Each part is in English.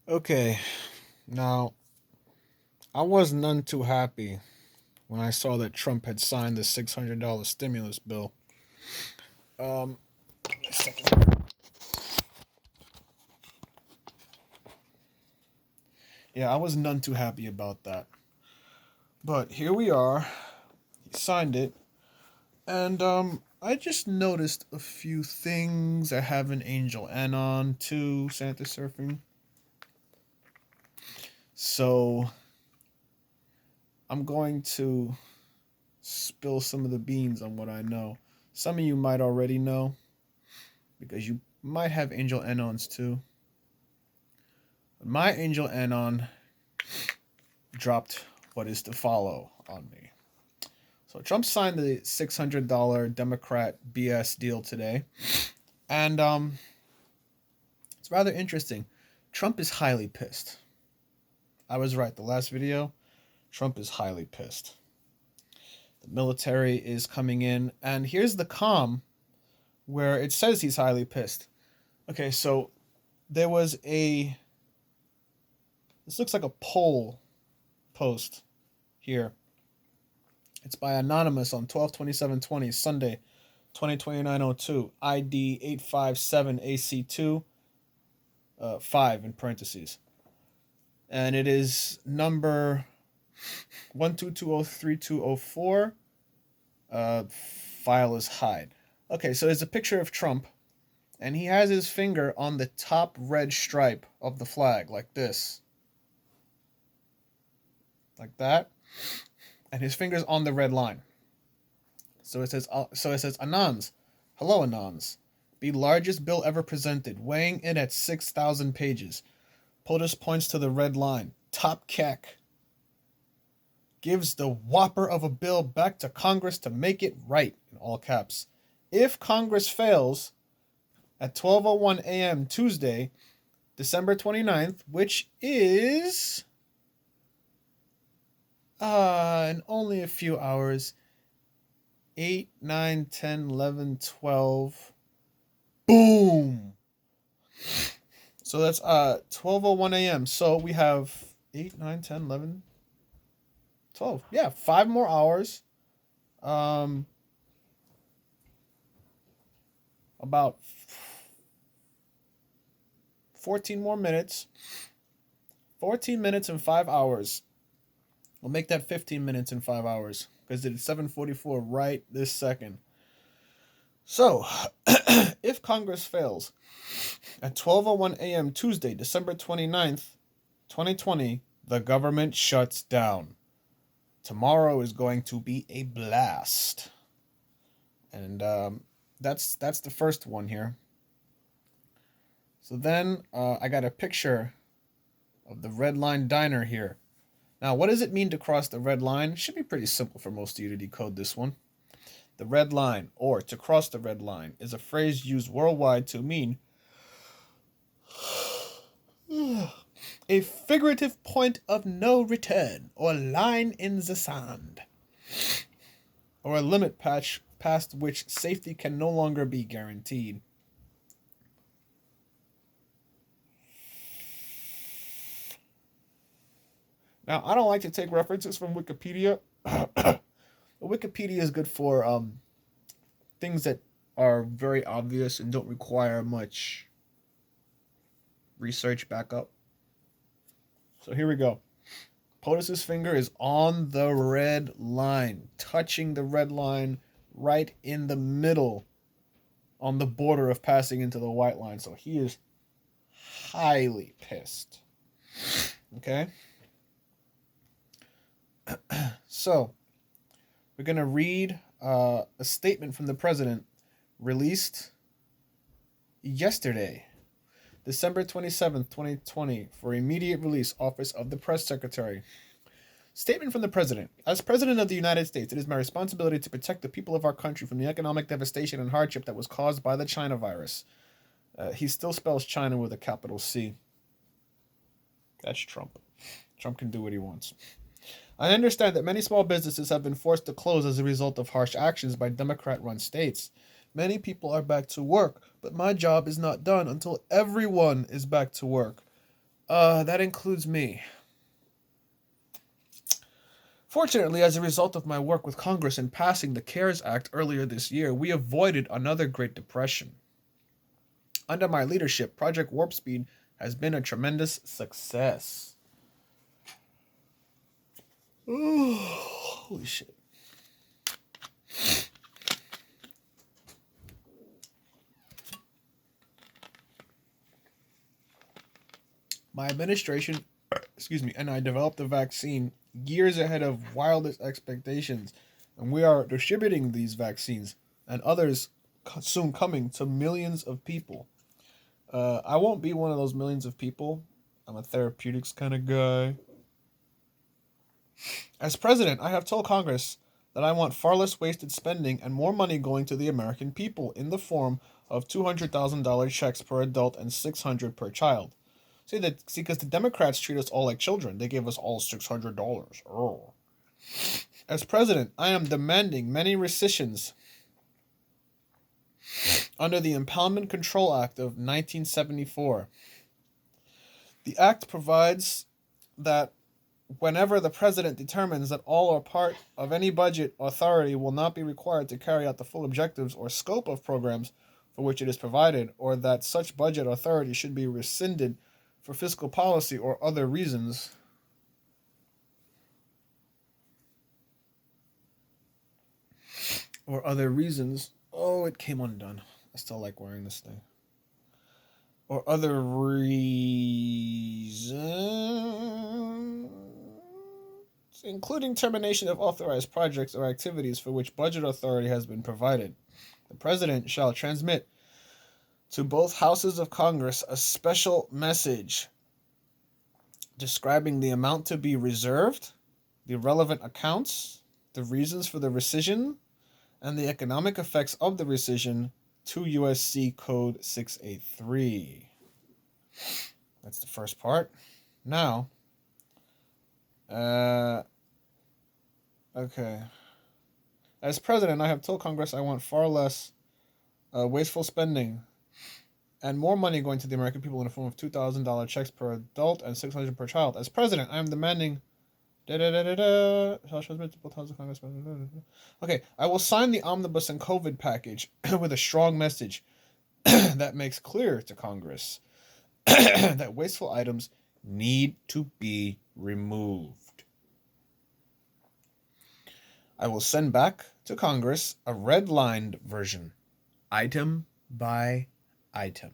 Okay, now I was none too happy when I saw that Trump had signed the $600 stimulus bill. Um, a second. Yeah, I was none too happy about that. But here we are. He signed it, and I just noticed a few things. I have an Angel Anon too, Santa surfing. So I'm going to spill some of the beans on what I know. Some of you might already know because you might have Angel Anons too. My Angel Anon dropped what is to follow on me. So Trump signed the $600 Democrat BS deal today, and it's rather interesting. Trump is highly pissed. I was right. The last video, Trump is highly pissed. The military is coming in, and here's the calm where it says he's highly pissed. Okay, so there was a. This looks like a poll post here. It's by Anonymous on 12/27/20, Sunday, 2029-02, ID 857AC2, 5 in parentheses. And it is number 12203-204. File is hide. Okay, so there's a picture of Trump, and he has his finger on the top red stripe of the flag, like this. Like that. And his finger's on the red line. So it says Anons. Hello, Anons. The largest bill ever presented, weighing in at 6,000 pages. POTUS points to the red line. Top Keck gives the whopper of a bill back to Congress to make it right, in all caps. If Congress fails, at 12:01 a.m. Tuesday, December 29th, which is in only a few hours, 8, 9, 10, 11, 12. Boom! So that's 12:01 a.m. So we have 8, 9, 10, 11, 12. Yeah, 5 more hours. Um about 14 more minutes. 14 minutes and 5 hours. We'll make that 15 minutes and 5 hours because it's 7:44 right this second. So, if Congress fails at 12:01 a.m. Tuesday, December 29th, 2020, the government shuts down. Tomorrow is going to be a blast. And that's the first one here. So then I got a picture of the Red Line Diner here. Now, what does it mean to cross the red line? It should be pretty simple for most of you to decode this one. The red line, or to cross the red line, is a phrase used worldwide to mean a figurative point of no return, or line in the sand, or a limit patch past which safety can no longer be guaranteed. Now, I don't like to take references from Wikipedia. Wikipedia is good for things that are very obvious and don't require much research backup. So here we go. POTUS's finger is on the red line, touching the red line right in the middle on the border of passing into the white line. So he is highly pissed. Okay? So, we're going to read a statement from the president released yesterday, December 27th, 2020, for immediate release, Office of the Press Secretary. Statement from the President. As President of the United States, it is my responsibility to protect the people of our country from the economic devastation and hardship that was caused by the China virus. He still spells China with a capital C. That's Trump. Trump can do what he wants. I understand that many small businesses have been forced to close as a result of harsh actions by Democrat-run states. Many people are back to work, but my job is not done until everyone is back to work. That includes me. Fortunately, as a result of my work with Congress in passing the CARES Act earlier this year, we avoided another Great Depression. Under my leadership, Project Warp Speed has been a tremendous success. Ooh, holy shit. My administration, and I developed a vaccine years ahead of wildest expectations, and we are distributing these vaccines and others soon coming to millions of people. I won't be one of those millions of people. I'm a therapeutics kind of guy. As president, I have told Congress that I want far less wasted spending and more money going to the American people in the form of $200,000 checks per adult and $600 per child. See, because the Democrats treat us all like children. They gave us all $600. Oh. As president, I am demanding many rescissions under the Impoundment Control Act of 1974. The act provides that whenever the president determines that all or part of any budget authority will not be required to carry out the full objectives or scope of programs for which it is provided, or that such budget authority should be rescinded for fiscal policy or other reasons, oh, it came undone. I still like wearing this thing. Or other reasons, including termination of authorized projects or activities for which budget authority has been provided. The President shall transmit to both houses of Congress a special message describing the amount to be reserved, the relevant accounts, the reasons for the rescission, and the economic effects of the rescission to USC Code 683. That's the first part. Now, okay. As president, I have told Congress I want far less wasteful spending and more money going to the American people in the form of $2,000 checks per adult and $600 per child. As president, I am demanding. Okay, I will sign the omnibus and COVID package with a strong message that makes clear to Congress that wasteful items need to be removed. I will send back to Congress a red-lined version, item by item,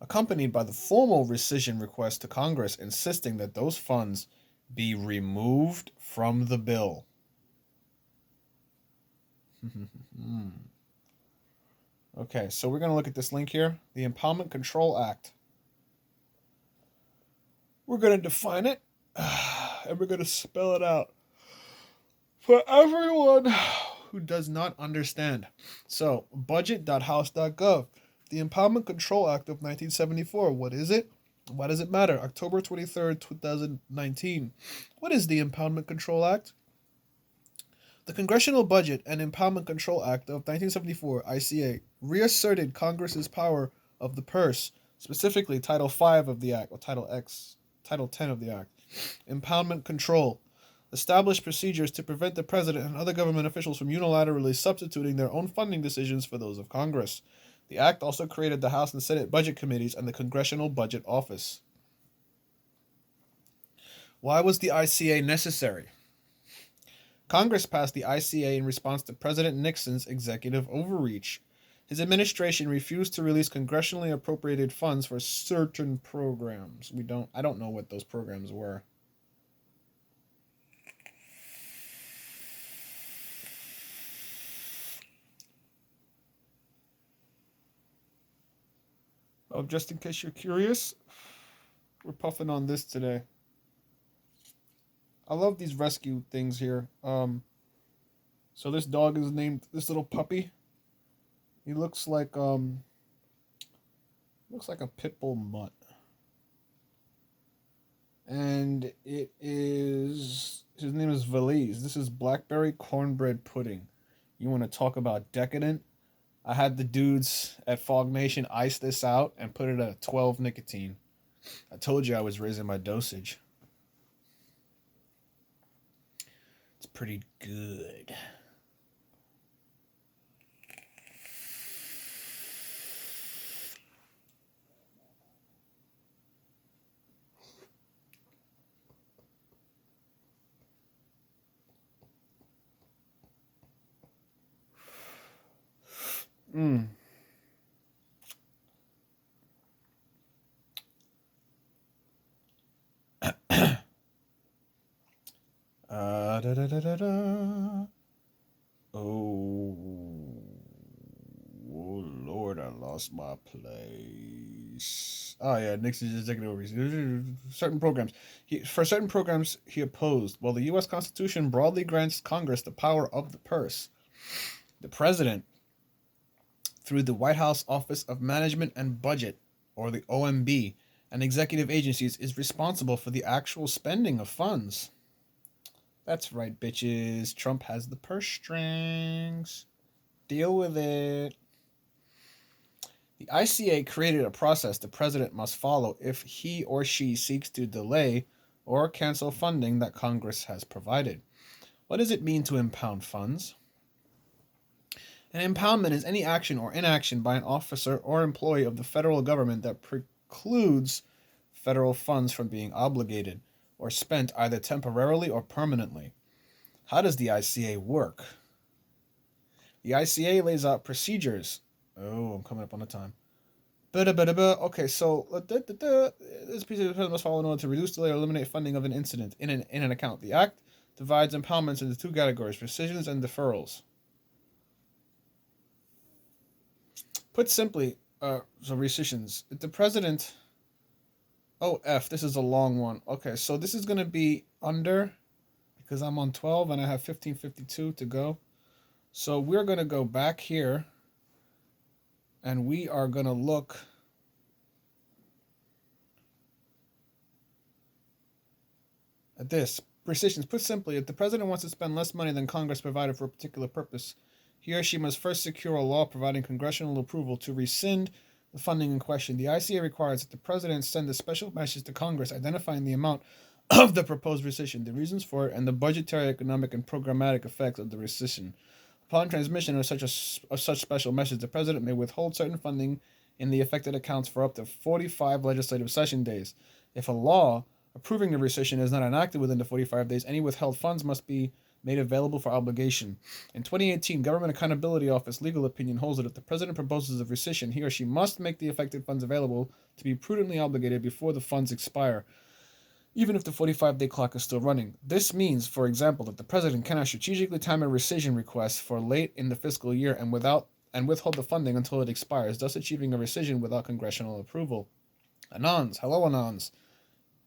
accompanied by the formal rescission request to Congress insisting that those funds be removed from the bill. Okay, so we're going to look at this link here, the Impoundment Control Act. We're going to define it, and we're going to spell it out for everyone who does not understand. So, budget.house.gov. The Impoundment Control Act of 1974. What is it? Why does it matter? October 23rd, 2019. What is the Impoundment Control Act? The Congressional Budget and Impoundment Control Act of 1974, ICA, reasserted Congress's power of the purse, specifically Title V of the Act, or Title X, Title 10 of the Act. Impoundment Control established procedures to prevent the President and other government officials from unilaterally substituting their own funding decisions for those of Congress. The act also created the House and Senate Budget Committees and the Congressional Budget Office. Why was the ICA necessary? Congress passed the ICA in response to President Nixon's executive overreach. His administration refused to release congressionally appropriated funds for certain programs. I don't know what those programs were. Oh, just in case you're curious, we're puffing on this today. I love these rescue things here. So this dog is named, this little puppy. He looks like a pit bull mutt. And his name is Valise. This is blackberry cornbread pudding. You want to talk about decadent? I had the dudes at Fog Nation ice this out and put it at 12 nicotine. I told you I was raising my dosage. It's pretty good. Mm. Da, da, da, da, da. Oh, oh Lord, I lost my place. Oh yeah, Nixon's executive orders. Certain programs. For certain programs, he opposed. While the U.S. Constitution broadly grants Congress the power of the purse, the president, through the White House Office of Management and Budget, or the OMB, and executive agencies, is responsible for the actual spending of funds. That's right, bitches. Trump has the purse strings. Deal with it. The ICA created a process the president must follow if he or she seeks to delay or cancel funding that Congress has provided. What does it mean to impound funds? An impoundment is any action or inaction by an officer or employee of the federal government that precludes federal funds from being obligated or spent either temporarily or permanently. How does the ICA work? The ICA lays out procedures. Oh, I'm coming up on the time. Okay, so this procedure must follow in order to reduce, delay, or eliminate funding of an incident in an account. The Act divides impoundments into two categories: rescissions and deferrals. Put simply, so rescissions. If the president. Oh, this is a long one. Okay, so this is going to be under, because I'm on 12 and I have 1552 to go. So we're going to go back here and we are going to look at this. Rescissions. Put simply, if the president wants to spend less money than Congress provided for a particular purpose, he or she must first secure a law providing congressional approval to rescind the funding in question. The ICA requires that the president send a special message to Congress identifying the amount of the proposed rescission, the reasons for it, and the budgetary, economic, and programmatic effects of the rescission. Upon transmission of such special message, the president may withhold certain funding in the affected accounts for up to 45 legislative session days. If a law approving the rescission is not enacted within the 45 days, any withheld funds must be made available for obligation. In 2018, Government Accountability Office legal opinion holds that if the president proposes a rescission, he or she must make the affected funds available to be prudently obligated before the funds expire, even if the 45-day clock is still running. This means, for example, that the president cannot strategically time a rescission request for late in the fiscal year and withhold the funding until it expires, thus achieving a rescission without congressional approval. Anons, hello Anons.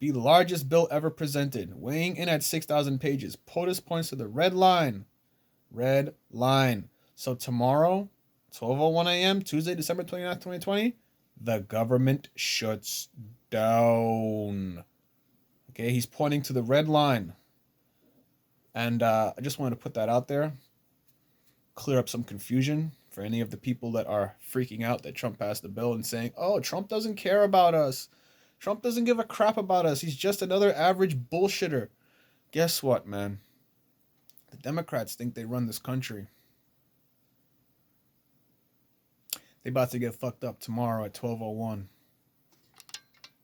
The largest bill ever presented, weighing in at 6,000 pages. POTUS points to the red line. Red line. So tomorrow, 12:01 a.m., Tuesday, December 29th, 2020, the government shuts down. Okay, he's pointing to the red line. And I just wanted to put that out there. Clear up some confusion for any of the people that are freaking out that Trump passed the bill and saying, oh, Trump doesn't care about us. Trump doesn't give a crap about us. He's just another average bullshitter. Guess what, man? The Democrats think they run this country. They about to get fucked up tomorrow at 12:01.